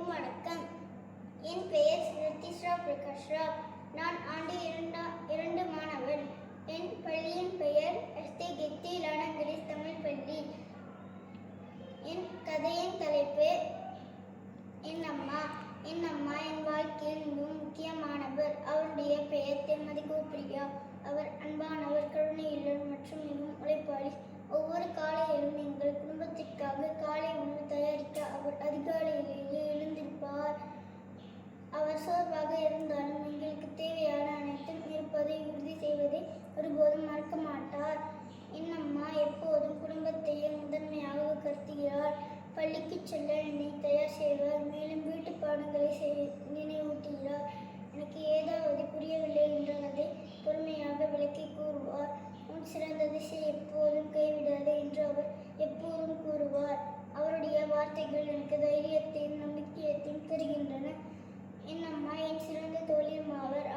அனைவருக்கும் வணக்கம். என் பெயர் ரித்திஸ்ரா பிரகாஷ் ராவ். நான் ஆண்டு 2 மாணவன். என் பள்ளியின் பெயர் எஸ்தே கெத்தி லானங்கிரிஸ் தமிழ் பள்ளி. என் கதையின் தலைப்பு என் அம்மா. என் அம்மா என் வாழ்க்கையில் மிகவும் முக்கியமானவர். அவருடைய பெயர் திருமதி கோபிரியா. அவர் அன்பானவர், கருணையுள்ளவர் மற்றும் மிகவும் உழைப்பாளி. ஒவ்வொரு காலையிலும் எங்கள் குடும்பத்திற்காக காலை உணவு தயாரிக்க அவர் அதிகாலையிலேயே எழுந்திருப்பார். அவர் சோர்வாக இருந்தாலும் எங்களுக்கு தேவையான அனைத்தும் இருப்பதை உறுதி செய்வதை ஒருபோதும் மறக்க மாட்டார். என் அம்மா எப்போதும் குடும்பத்தையே முதன்மையாக கருதுகிறார். பள்ளிக்கு செல்ல என்னை தயார் செய்வார். மேலும் வீட்டு பாடங்களை நினைவூட்டுகிறார். எனக்கு ஏதாவது புரியவில்லை என்றால் அதை பொறுமையாக விளக்கி கூறுவார். உன் சிறந்த திசை எப்போதும் கைவிடாது என்று அவர் எப்போதும் கூறுவார். அவருடைய வார்த்தைகள் எனக்கு தைரியத்தையும் நம்பிக்கையையும் தருகின்றன. என் அம்மா என் சிறந்த தோழியும் ஆவார்.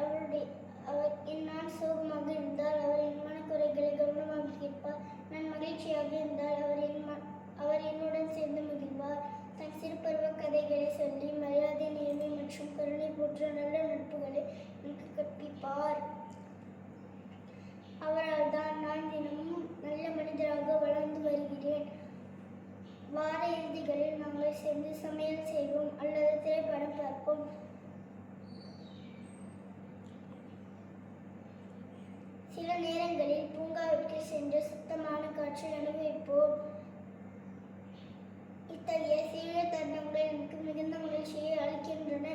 நான் சோகமாக இருந்தால் அவர் என் மனக்குறைகளை கவனமாக கேட்பார். நான் மகிழ்ச்சியாக இருந்தால் அவர் என்னுடன் சேர்ந்து மகிழ்வார். தன் சிறுபருவ கதைகளை சொல்லி மரியாதை, நேர்மை மற்றும் கருணை போன்ற நல்ல நட்புகளை எனக்கு கற்பிப்பார். அவரால் தான் நான் தினமும் நல்ல மனிதராக வளர்ந்து வருகிறேன். வார இறுதிகளில் நாங்கள் சேர்ந்து சமையல் செய்வோம் அல்லது திரைப்படம் பார்ப்போம். சில நேரங்களில் பூங்காவிற்கு சென்று சுத்தமான காற்றை அனுபவிப்போம். இத்தகைய சிறிய தருணங்கள் எனக்கு மிகுந்த மகிழ்ச்சியை அளிக்கின்றன.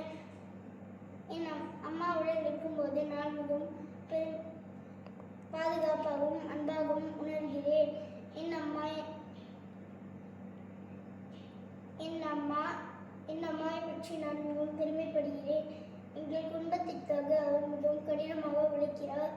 என் அம்மாவுடன் இருக்கும்போது நான் மிகவும் பாதுகாப்பாகவும் அன்பாகவும் உணர்கிறேன். என் அம்மாவை பற்றி நான் மிகவும் பெருமைப்படுகிறேன். எங்கள் குடும்பத்திற்காக அவர் மிகவும் கடினமாக உழைக்கிறார்.